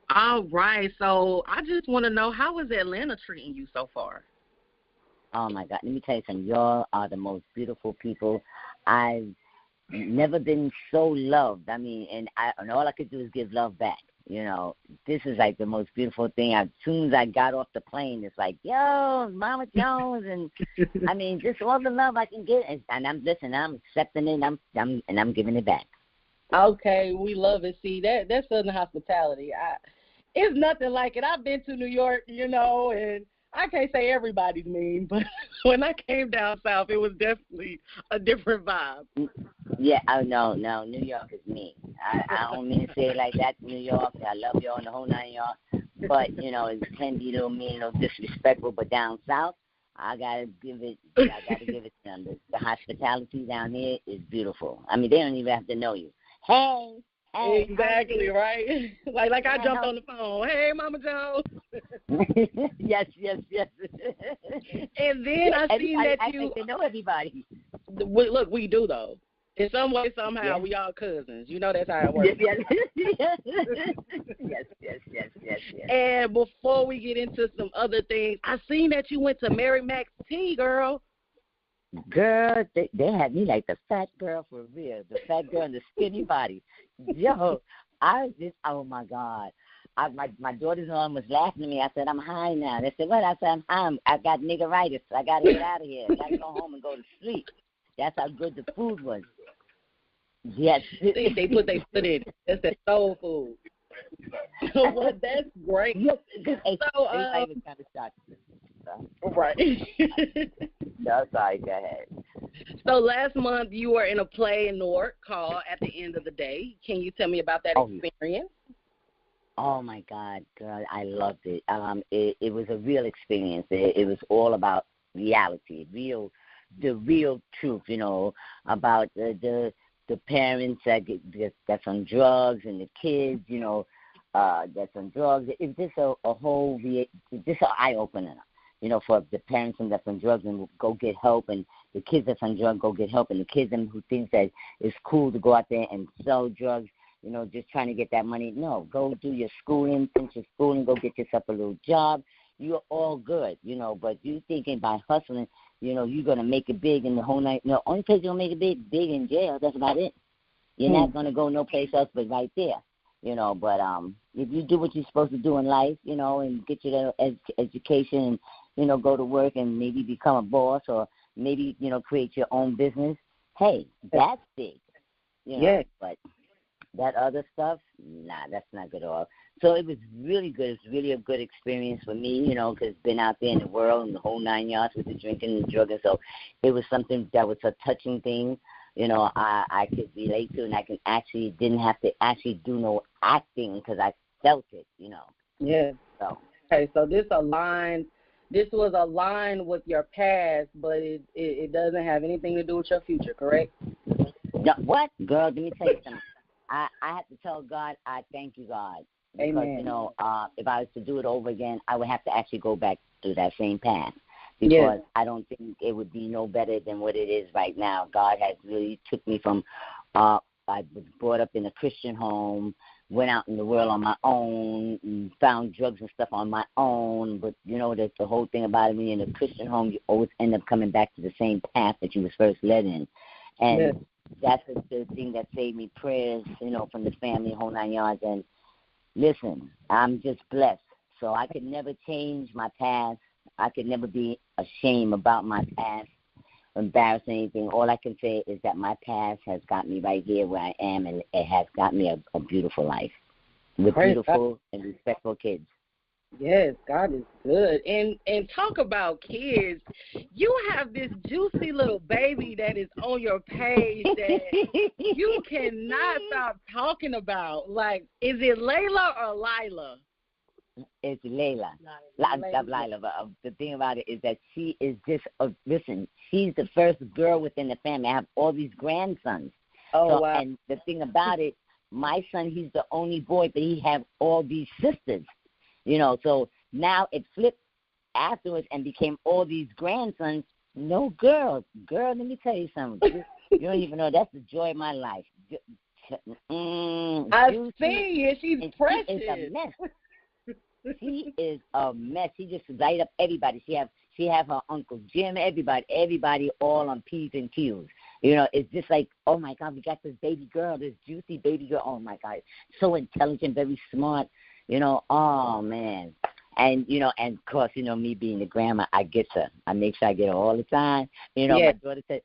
All right. So I just want to know, how is Atlanta treating you so far? Oh, my God. Let me tell you something. Y'all are the most beautiful people. I've never been so loved. I mean, and all I could do is give love back. This is like the most beautiful thing. As soon as I got off the plane, it's like, yo, Mama Jones, and I mean, just all the love I can get, and I'm accepting it, and I'm giving it back. Okay, we love it. See, that's Southern hospitality. It's nothing like it. I've been to New York, and I can't say everybody's mean, but when I came down south, it was definitely a different vibe. Yeah, no, New York is mean. I don't mean to say it like that, New York. I love y'all and the whole nine y'all. But, it can be a little mean, a little disrespectful. But down south, I gotta give it to them. The hospitality down here is beautiful. I mean, they don't even have to know you. Hey. Exactly, right? Like I jumped on the phone. Hey, Mama Jones. Yes. And then I seen that I think they know everybody. Look, we do, though. In some way, somehow, yes. we all cousins. That's how it works. Yes. And before we get into some other things, I seen that you went to Mary Mac's Tea, girl. Girl, they had me like the fat girl for real, the fat girl and the skinny body. Yo, I was just, oh, my God. My daughter-in-law was laughing at me. I said, I'm high now. They said, what? I said, I'm high. I got niggeritis. I got to get out of here. I got to go home and go to sleep. That's how good the food was. Yes. They put their foot in it. That's that soul food. Well, that's great. Yes. So, I was kind of shocked. Right. No, sorry, go ahead. So last month you were in a play in Newark called At the End of the Day. Can you tell me about that experience? Oh, my God, girl, I loved it. It was a real experience. It was all about reality, the real truth, about the parents that's on drugs and the kids, that's on drugs. It's just just an eye-opener, for the parents that's on drugs and go get help, and the kids that's on drugs go get help, and the kids who think that it's cool to go out there and sell drugs, just trying to get that money. No, go do your schooling, finish your schooling, go get yourself a little job. You're all good, but you thinking by hustling, you're going to make it big in the whole night. No, only place you're going to make it big in jail. That's about it. You're not going to go no place else but right there, But if you do what you're supposed to do in life, and get your education and, go to work and maybe become a boss or maybe, create your own business, hey, that's big, Yes. But that other stuff, nah, that's not good at all. So it was really good. It's really a good experience for me, because been out there in the world and the whole nine yards with the drinking and the drugging. So it was something that was a touching thing, I could relate to, and I didn't have to actually do no acting because I felt it, Yeah. So. Okay, so this was aligned with your past, but it doesn't have anything to do with your future, correct? No, what? Girl, let me tell you something. I have to tell God, I thank you, God. Because, Amen. If I was to do it over again, I would have to actually go back through that same path. Because I don't think it would be no better than what it is right now. God has really took me from, I was brought up in a Christian home, went out in the world on my own, and found drugs and stuff on my own. But, that's the whole thing about it. When you're in a Christian home, you always end up coming back to the same path that you was first led in. And that's the thing that saved me, prayers, from the family, whole nine yards. And listen, I'm just blessed. So I could never change my past. I could never be ashamed about my past, embarrassed or anything. All I can say is that my past has got me right here where I am, and it has got me a beautiful life with beautiful and respectful kids. Yes, God is good. And talk about kids. You have this juicy little baby that is on your page that you cannot stop talking about. Like, is it Layla or Lila? It's Layla. Lila. But the thing about it is that she is just, listen, she's the first girl within the family. I have all these grandsons. Oh, wow. And the thing about it, my son, he's the only boy, but he have all these sisters. So now it flipped afterwards and became all these grandsons, no girls. Girl, let me tell you something. You don't even know. That's the joy of my life. I've seen you. She's precious. She is a mess. She is a mess. She just light up everybody. She have her Uncle Jim, everybody all on P's and Q's. You know, it's just like, oh, my God, we got this baby girl, this juicy baby girl. Oh, my God, so intelligent, very smart. You know, oh, man. And, you know, and, of course, you know, me being the grandma, I get her. I make sure I get her all the time. You know, My daughter said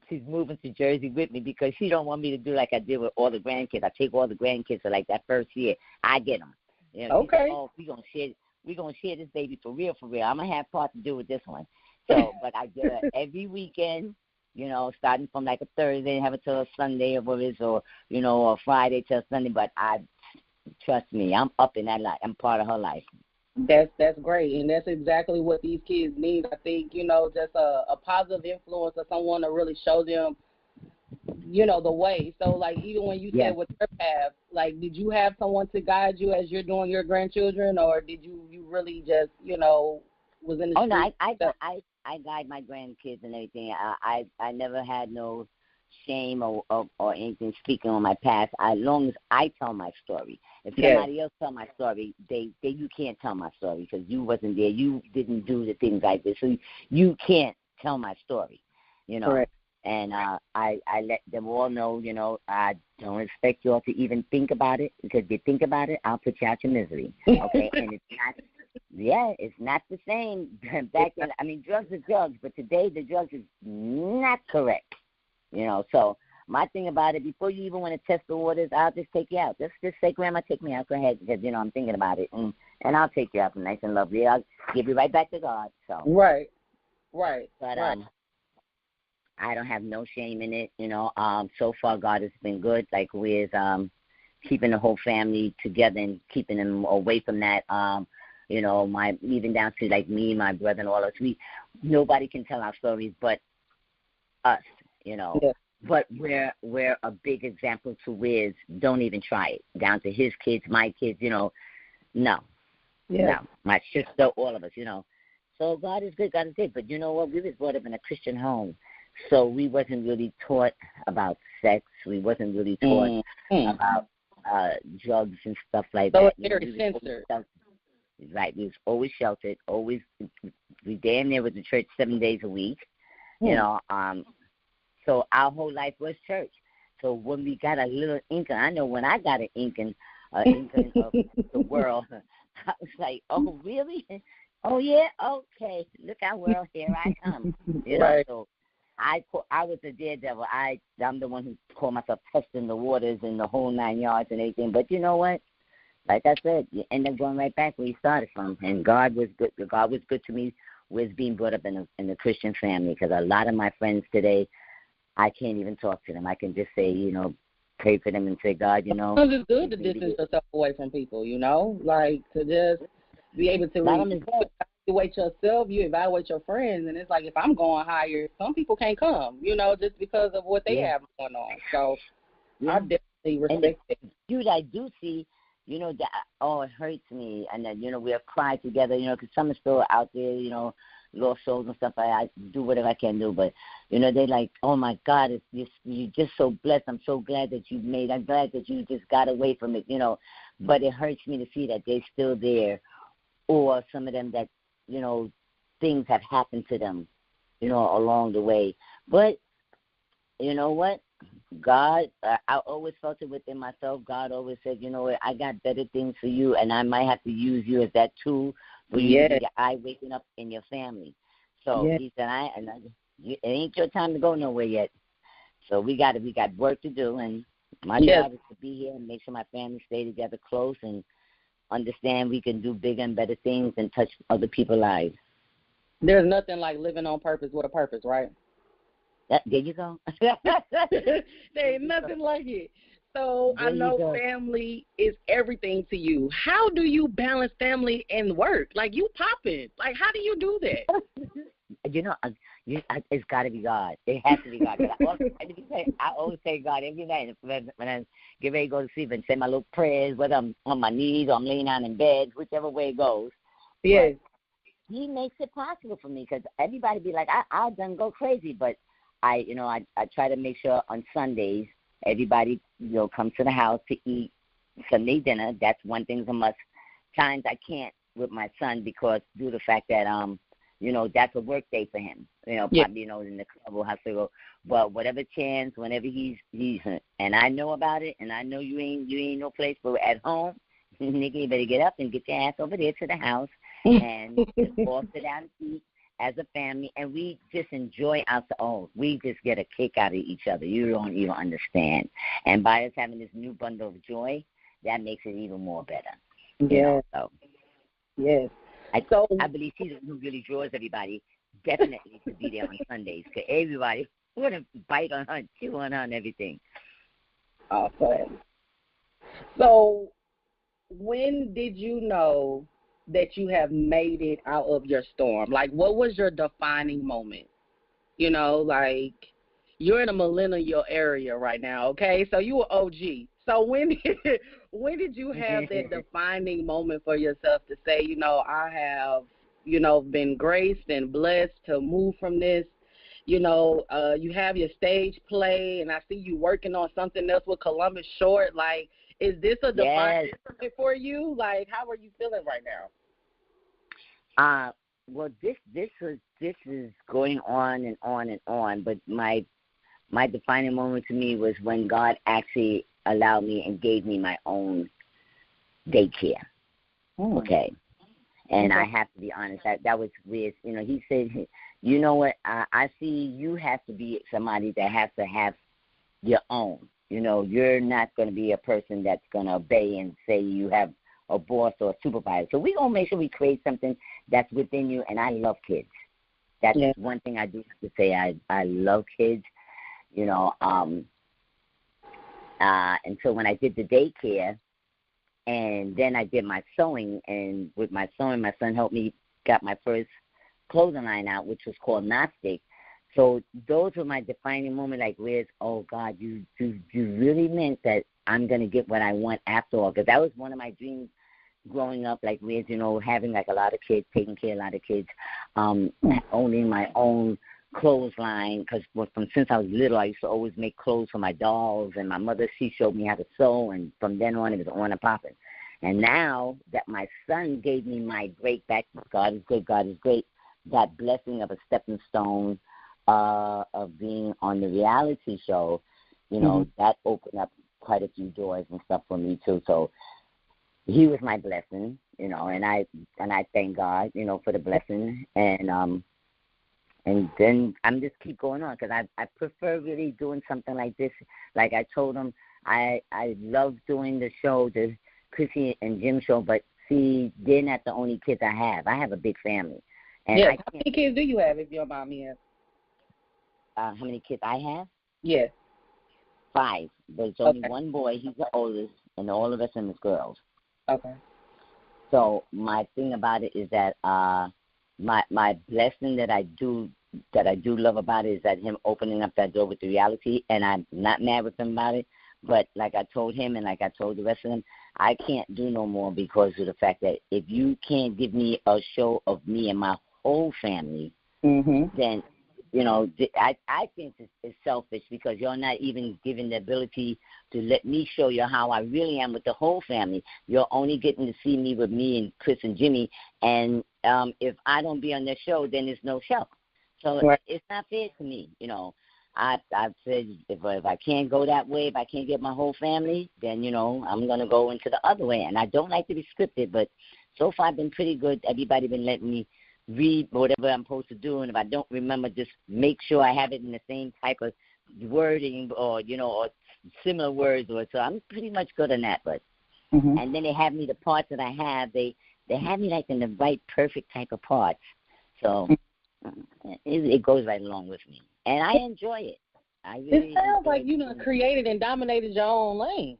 she's moving to Jersey with me because she don't want me to do like I did with all the grandkids. I take all the grandkids for, like, that first year. I get them. You know, okay. Said, oh, we're gonna share this baby for real. I'm going to have part to do with this one. So, but I get her every weekend. You know, starting from like a Thursday and have it till a Sunday or what it is, or, you know, or Friday till Sunday. But trust me, I'm up in that life. I'm part of her life. That's great, and that's exactly what these kids need. I think, you know, just a positive influence or someone to really show them, you know, the way. So, like, even when you said with your path, like, did you have someone to guide you as you're doing your grandchildren, or did you really just, you know, was in the street? No, I guide my grandkids and everything. I never had no shame or anything speaking on my past. As long as I tell my story. If somebody else tell my story, you can't tell my story because you wasn't there. You didn't do the things I did, so you can't tell my story. You know. Correct. And I let them all know, you know, I don't expect you all to even think about it because if you think about it, I'll put you out your misery. Okay, and it's not the same back then. I mean, drugs are drugs, but today the drugs is not correct. You know, so my thing about it, before you even want to test the waters, I'll just take you out. Just say, Grandma, take me out. Go ahead, because, you know, I'm thinking about it, and I'll take you out nice and lovely. I'll give you right back to God. So Right. But I don't have no shame in it. You know, so far God has been good. Like with keeping the whole family together and keeping them away from that. You know, even down to like me, my brother, and all of us. Nobody can tell our stories but us. You know, but we're a big example to Wiz. Don't even try it. Down to his kids, my kids. You know, no, my sister, all of us. You know, so God is good. God is good. But you know what? We was brought up in a Christian home, so we wasn't really taught about sex. We wasn't really taught about drugs and stuff like that. So very censored. Right. We was always sheltered. Always, we damn near with the church 7 days a week. You know, so our whole life was church. So when we got a little inkling, I know when I got an inkling of the world, I was like, oh, really? Oh, yeah? Okay. Look out, world, here I come. You know, so I was a daredevil. I'm the one who called myself testing the waters and the whole 9 yards and everything. But you know what? Like I said, you end up going right back where you started from. And God was good. God was good to me with being brought up in a Christian family because a lot of my friends today, I can't even talk to them. I can just say, you know, pray for them and say, God, you know. It's good to distance yourself away from people, you know, like to just be able to evaluate yourself, you evaluate your friends, and it's like if I'm going higher, some people can't come, you know, just because of what they have going on. So I definitely respect it. Dude, I do see, you know, that, it hurts me, and then, you know, we'll cry together, you know, because some are still out there, you know, lost souls and stuff. I do whatever I can do, but you know they like, oh my God, you're just so blessed. I'm so glad that I'm glad that you just got away from it, you know. But it hurts me to see that they're still there, or some of them that, you know, things have happened to them, you know, along the way. But you know what? God, I always felt it within myself. God always said, you know what, I got better things for you, and I might have to use you as that tool for you to get your eye waking up in your family. So he said, it ain't your time to go nowhere yet. So we got work to do, and my job is to be here and make sure my family stay together close and understand we can do bigger and better things and touch other people's lives. There's nothing like living on purpose with a purpose, right? There you go. There ain't nothing like it. So I know family is everything to you. How do you balance family and work? Like, you popping. Like, how do you do that? You know, it's got to be God. It has to be God. I always say God every night when I get ready to go to sleep and say my little prayers, whether I'm on my knees or I'm laying down in bed, whichever way it goes. Yes. But he makes it possible for me because everybody be like, I done go crazy. But I try to make sure on Sundays everybody come to the house to eat Sunday dinner. That's one thing's a must. Times I can't with my son because due to the fact that that's a work day for him. Probably in the club or hospital. But whatever chance, whenever he's and I know about it, and I know you ain't no place, but at home, nigga, you better get up and get your ass over there to the house and just all sit down and eat as a family, and we just enjoy ourselves. We just get a kick out of each other. You don't even understand. And by us having this new bundle of joy, that makes it even more better. Yeah. So. Yes. I believe she's the one who really draws everybody definitely to be there on Sundays because everybody want to bite on her, chew on her, and everything. Awesome. So when did you know that you have made it out of your storm? Like, what was your defining moment? Like, you're in a millennial area right now, okay? So you were OG. So when did you have that defining moment for yourself to say, I have, been graced and blessed to move from this? You have your stage play, and I see you working on something else with Columbus Short. Like, is this a defining moment for you? Like, how are you feeling right now? Well, this is going on and on and on, but my defining moment to me was when God actually allowed me and gave me my own daycare. Okay. And I have to be honest, that was weird. He said, you know what, I see you have to be somebody that has to have your own. You're not going to be a person that's going to obey and say you have a boss or a supervisor. So we're going to make sure we create something that's within you, and I love kids. That's one thing I do have to say. I love kids, and so when I did the daycare, and then I did my sewing, and with my sewing, my son helped me got my first clothing line out, which was called Gnostic. So those were my defining moment, like, oh, God, you really meant that I'm going to get what I want after all, because that was one of my dreams growing up, like, having, like, a lot of kids, taking care of a lot of kids, owning my own clothesline, because since I was little, I used to always make clothes for my dolls, and my mother, she showed me how to sew, and from then on, it was on and popping. And now that my son gave me my break back, God is good, God is great, that blessing of a stepping stone of being on the reality show, that opened up quite a few doors and stuff for me too. So he was my blessing, and I thank God, for the blessing, and then I'm just keep going on because I prefer really doing something like this. Like I told him, I love doing the show, the Chrissy and Jim show, but see, they're not the only kids I have. I have a big family. And how many kids do you have, if you don't mind me asking? How many kids I have? Yes. 5. There's only one boy. He's the oldest, and all of us are girls. Okay. So my thing about it is that my blessing that I do love about it is that him opening up that door with the reality, and I'm not mad with him about it. But like I told him and like I told the rest of them, I can't do no more because of the fact that if you can't give me a show of me and my whole family, then, I think it's selfish because you're not even given the ability to let me show you how I really am with the whole family. You're only getting to see me with me and Chris and Jimmy, and if I don't be on their show, then there's no show. So it's not fair to me, I've said if I can't go that way, if I can't get my whole family, then, I'm going to go into the other way. And I don't like to be scripted, but so far I've been pretty good. Everybody been letting me read whatever I'm supposed to do, and if I don't remember, just make sure I have it in the same type of wording or, or similar words. So I'm pretty much good on that. But and then they have me, the parts that I have, they have me like in the right perfect type of parts. So it goes right along with me. And I enjoy it. It sounds like you done created and dominated your own lane.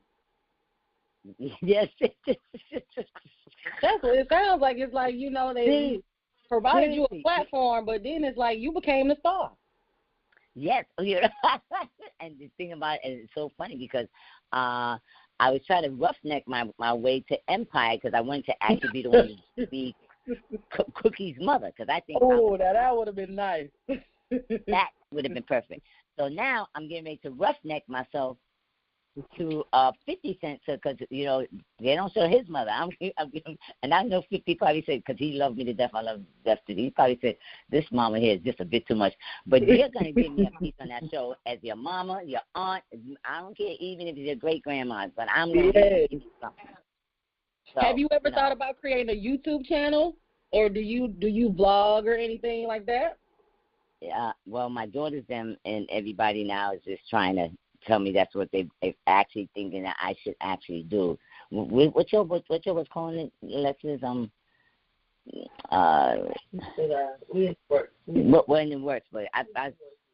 Yes. That's what it sounds like. It's like, they provided you a platform, but then it's like you became the star. Yes. And the thing about it is so funny because I was trying to roughneck my way to empire because I wanted to actually be the one to be Cookie's mother because I think that would have been nice. That would have been perfect. So now I'm getting ready to roughneck myself to 50 Cent, because, you know, they don't show his mother. And I know 50 probably said, because he loved me to death, I love him to death, too. He probably said, this mama here is just a bit too much. But you're going to give me a piece on that show as your mama, your aunt. I don't care even if it's your great-grandma, but I'm going to give you something. So, have you ever thought about creating a YouTube channel, or do you vlog or anything like that? Yeah, well, my daughters and everybody now is just trying to tell me that's what they're actually thinking that I should actually do. What you was calling it, Alexis? When it works, but I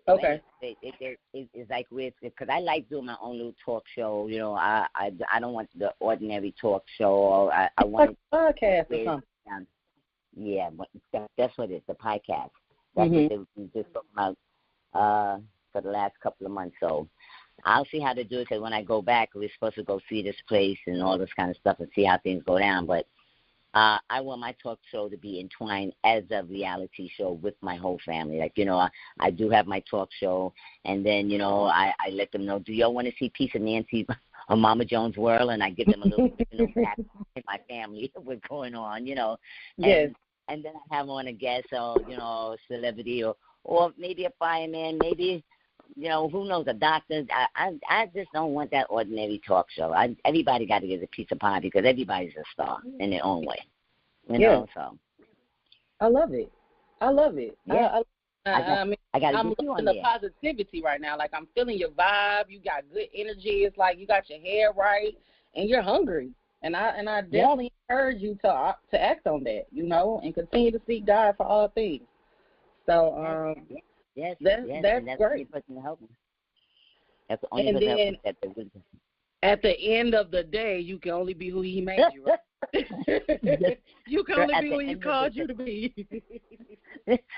okay. It's like weird because I like doing my own little talk show. You know, I don't want the ordinary talk show. I want a podcast or something. Yeah, but that's what it is, the podcast. That's what they were just talking about for the last couple of months. So I'll see how to do it, because when I go back, we're supposed to go see this place and all this kind of stuff and see how things go down. But I want my talk show to be entwined as a reality show with my whole family. Like, you know, I do have my talk show, and then, you know, I let them know, do y'all want to see Piece of Nancy or Mama Jones World? And I give them a little back in my family, what's going on, you know. Yes. And then I have on a guest, or, you know, celebrity, or maybe a fireman, maybe, you know, who knows, a doctor. I just don't want that ordinary talk show. Everybody got to get a piece of pie, because everybody's a star in their own way. You know, so. I love it. Yeah. I mean, I'm loving the there. positivity right now. Like, I'm feeling your vibe. You got good energy. It's like you got your hair right, and you're hungry. And I definitely encourage you to act on that, you know, and continue to seek God for all things. So, Yes, that's great. That's the only person to help me. That's the only person to help me. At the end of the day, you can only be who He made you, right? You can only be who He called you to be.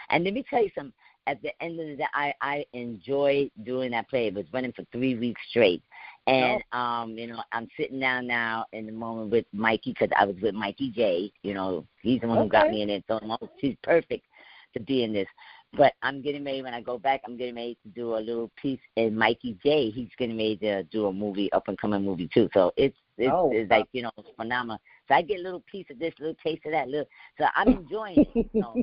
And let me tell you something. At the end of the day, I enjoy doing that play. It was running for 3 weeks straight. And, you know, I'm sitting down now in the moment with Mikey, because I was with Mikey J. You know, he's the one who got me in it. So she's perfect to be in this. But I'm getting ready, when I go back, I'm getting ready to do a little piece in Mikey J. He's getting ready to do a movie, up-and-coming movie, too. So it's like, you know, phenomenal. So I get a little piece of this, little taste of that. So I'm enjoying it, you know,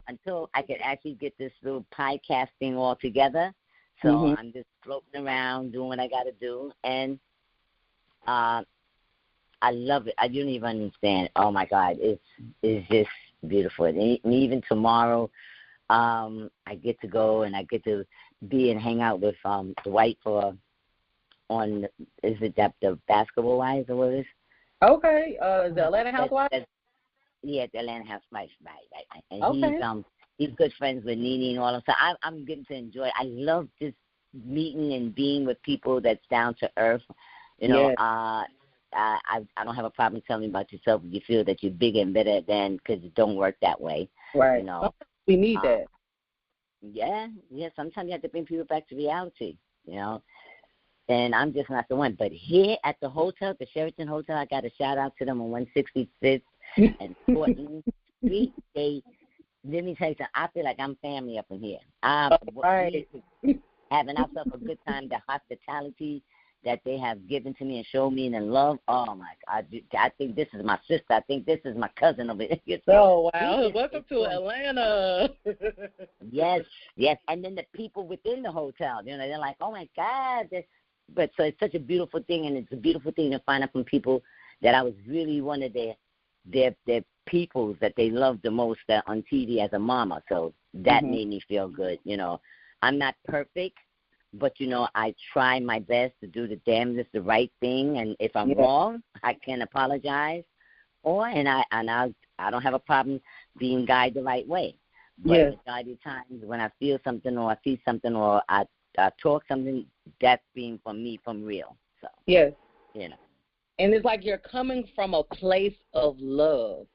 until I can actually get this little podcast thing all together. So I'm just floating around, doing what I got to do. And I love it. I don't even understand. Oh, my God. It's just beautiful. And even tomorrow, I get to go and I get to be and hang out with Dwight is it the Basketball Wives or what it is? Okay, the Atlanta Housewives? Yeah, the Atlanta Housewives, right. And he's good friends with Nene and all of that. So I'm getting to enjoy it. I love just meeting and being with people that's down to earth. You know, I don't have a problem telling you about yourself if you feel that you're bigger and better than, because it don't work that way. Right. You know. We need that. Yeah. Sometimes you have to bring people back to reality, you know. And I'm just not the one. But here at the hotel, the Sheraton Hotel, I got a shout-out to them on 165th and 14th Street. Let me tell you something. I feel like I'm family up in here. Having ourselves a good time, the hospitality that they have given to me and showed me, and the love. Oh, my God. I think this is my sister. I think this is my cousin over here. Oh, wow. Welcome to Atlanta. Yes. And then the people within the hotel, you know, they're like, oh, my God. But so it's such a beautiful thing, and it's a beautiful thing to find out from people that I was really one of their peoples that they loved the most on TV as a mama. So that made me feel good. You know, I'm not perfect, but, you know, I try my best to do the damnedest, the right thing. And if I'm wrong, I can apologize. And I don't have a problem being guided the right way. But the majority of times when I feel something or I see something or I talk something, that's being from me, from real. So, you know. And it's like you're coming from a place of love.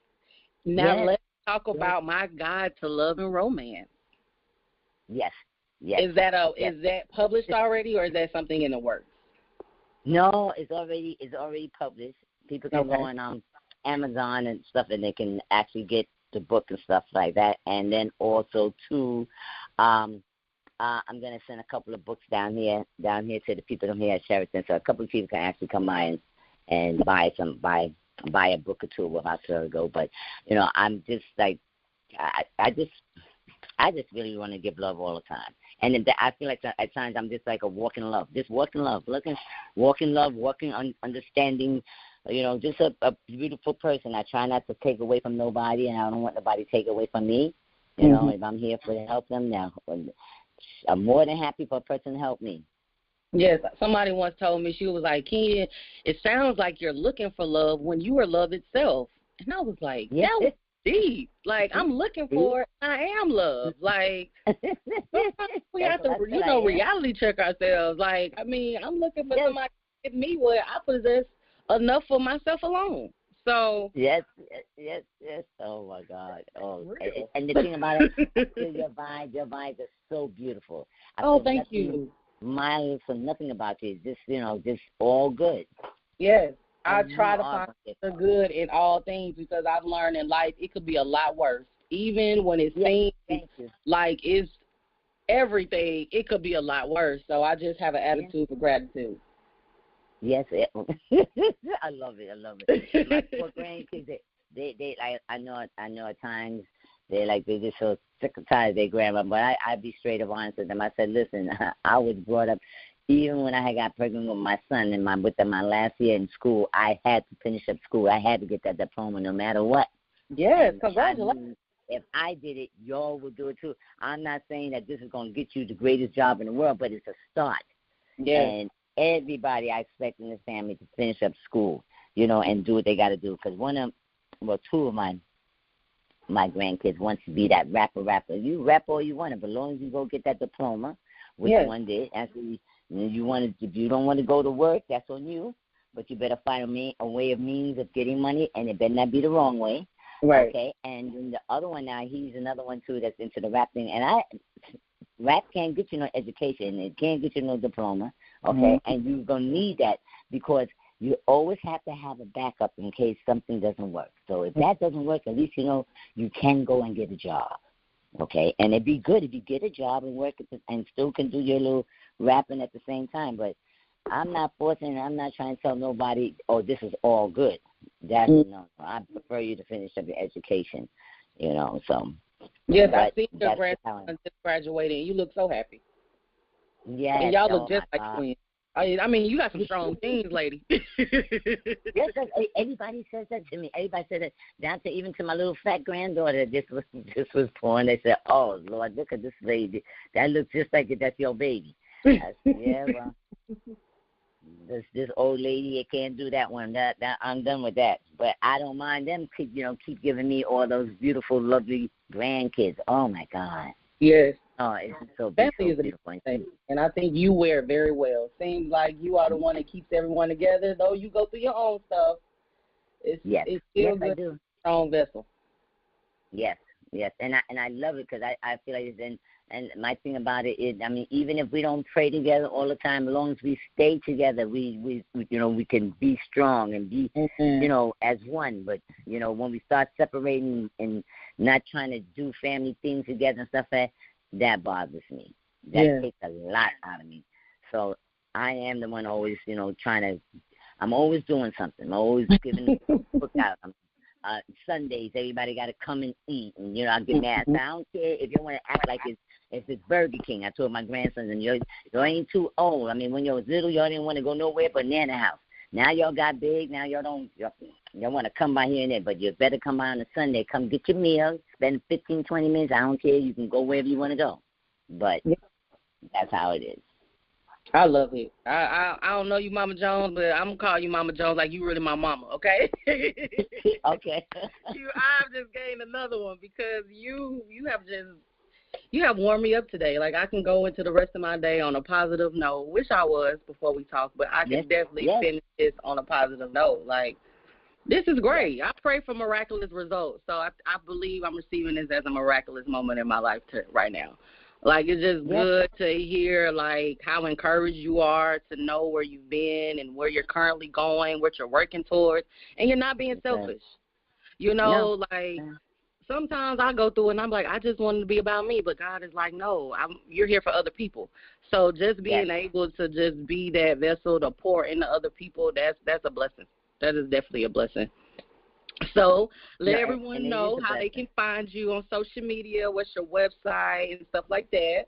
Now let's talk about My Guide to Love and Romance. Yes. Is that published already, or is that something in the works? No, it's already published. People can go on Amazon and stuff, and they can actually get the book and stuff like that. And then also too, I'm going to send a couple of books down here to the people here at Sheraton, so a couple of people can actually come by and buy a book or two with our go. But I'm just like, I just really want to give love all the time. And I feel like at times I'm just like a walking love, walking love, understanding, just a beautiful person. I try not to take away from nobody, and I don't want nobody to take away from me. If I'm here to help them now, I'm more than happy for a person to help me. Yes, somebody once told me, she was like, Ken, it sounds like you're looking for love when you are love itself. And I was like, that was deep. Like, I'm looking for it. I am love. Like, we have to, reality check ourselves. Like, I mean, I'm looking for somebody to give me what I possess enough for myself alone. So yes. Oh my God. Oh, and the thing about it, I feel your vibes are so beautiful. Thank you. Mine for nothing about you. Just just all good. Yes, I try to find the good in all things, because I've learned in life it could be a lot worse. Even when it seems like it's everything, it could be a lot worse. So I just have an attitude for gratitude. Yes, I love it. My poor grandkids, they like, I know at times they just so sick and tired of their grandma, but I'd be straight up honest with them. I said, listen, I was brought up, even when I got pregnant with my son and my last year in school, I had to finish up school. I had to get that diploma no matter what. Yes, congratulations. If I did it, y'all would do it too. I'm not saying that this is going to get you the greatest job in the world, but it's a start. Yes. And everybody I expect in this family to finish up school, and do what they got to do. Because two of my grandkids want to be that rapper. You rap all you want, but as long as you go get that diploma, which one did. Actually, if you don't want to go to work, that's on you. But you better find a way of means of getting money, and it better not be the wrong way. Right. Okay. And then the other one now, he's another one too that's into the rap thing. And rap can't get you no education. It can't get you no diploma. Okay, and you're going to need that, because you always have to have a backup in case something doesn't work. So if that doesn't work, at least you can go and get a job. Okay, and it'd be good if you get a job and work and still can do your little rapping at the same time. But I'm not forcing, I'm not trying to tell nobody, this is all good. No. I prefer you to finish up your education, so. Yes, I see your grandson just graduated, and you look so happy. Yeah, and y'all look just like twins. I mean, you got some strong genes, lady. Yes, everybody says that to me. Everybody said that, down to even to my little fat granddaughter. This was born. They said, "Oh Lord, look at this lady. That looks just like that's your baby." I said, yeah, well, this old lady, it can't do that one. That I'm done with that. But I don't mind them. Keep giving me all those beautiful, lovely grandkids. Oh my God. Yes. Oh, it's so beautiful. And I think you wear it very well. Seems like you are the one that keeps everyone together, though you go through your own stuff. It's still good. I do. Strong vessel. Yes, and I love it, because I feel like it's and my thing about it is, I mean, even if we don't pray together all the time, as long as we stay together, we can be strong and be as one. But when we start separating and not trying to do family things together and stuff like that bothers me. That takes a lot out of me. So I am the one always, I'm always doing something. I'm always giving a book out. Sundays, everybody got to come and eat. And, I get mad. So I don't care if you want to act like it's Burger King. I told my grandsons, and you ain't too old. I mean, when you was little, y'all didn't want to go nowhere but Nana house. Now y'all got big. Now y'all want to come by here and there, but you better come by on a Sunday. Come get your meal, spend 15, 20 minutes. I don't care. You can go wherever you want to go. But that's how it is. I love it. I don't know you, Mama Jones, but I'm going to call you Mama Jones like you really my mama, okay? Okay. I've just gained another one, because you have warmed me up today. Like, I can go into the rest of my day on a positive note. Wish I was before we talk, but I can definitely finish this on a positive note. Like, this is great. I pray for miraculous results. So I believe I'm receiving this as a miraculous moment in my life right now. Like, it's just good to hear, like, how encouraged you are to know where you've been and where you're currently going, what you're working towards, and you're not being selfish. sometimes I go through it and I'm like, I just wanted to be about me, but God is like, no, you're here for other people. So just being able to just be that vessel to pour into other people, that's a blessing. That is definitely a blessing. So let everyone know how they can find you on social media, what's your website and stuff like that.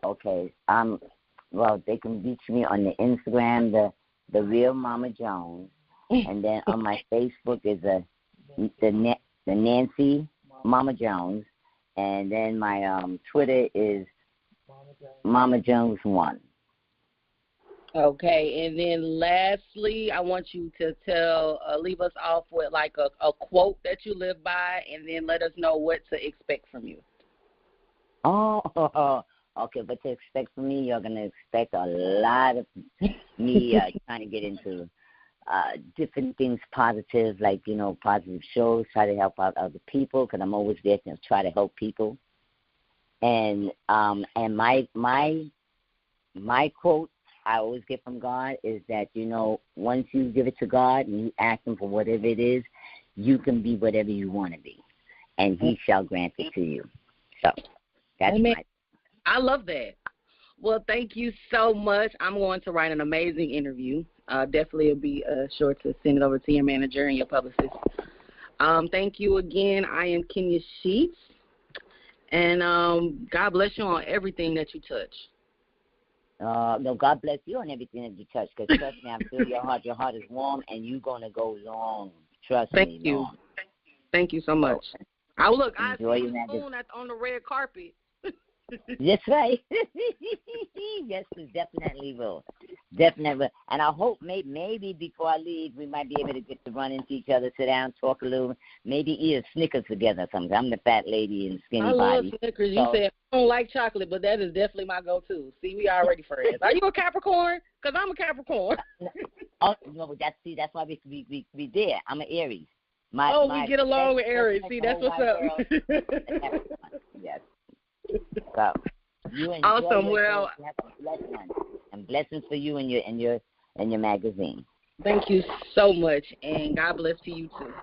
Okay. Well, they can reach me on the Instagram, the Real Mama Jones, and then on my Facebook is the Nancy Mama Jones, and then my Twitter is Mama Jones 1. Okay, and then lastly, I want you to leave us off with like a quote that you live by, and then let us know what to expect from you. Oh, okay, what to expect from me? You're going to expect a lot of me trying to get into different things positive, like, positive shows, try to help out other people, because I'm always there to try to help people. And my quote I always get from God is that, once you give it to God and you ask Him for whatever it is, you can be whatever you want to be, and He shall grant it to you. So that's I love that. Well, thank you so much. I'm going to write an amazing interview. Definitely will be sure to send it over to your manager and your publicist. Thank you again. I am Kenya Sheets, and God bless you on everything that you touch. No, God bless you on everything that you touch, because trust me, I feel your heart. Your heart is warm, and you're going to go long. Trust me. Thank you. Long. Thank you so much. I see you soon on the red carpet. That's right. Yes, we definitely will. Definitely. And I hope maybe before I leave, we might be able to get to run into each other, sit down, talk a little, maybe eat a Snickers together or something. I'm the fat lady and skinny body. I love Snickers. You said I don't like chocolate, but that is definitely my go-to. See, we already friends. Are you a Capricorn? Because I'm a Capricorn. Oh, no, but that's why we there. I'm an Aries. We get along with Aries. See, that's what's up. Yes. So you enjoy awesome. Well, have a blessed one, and blessings for you and your magazine. Thank you so much, and God bless to you too.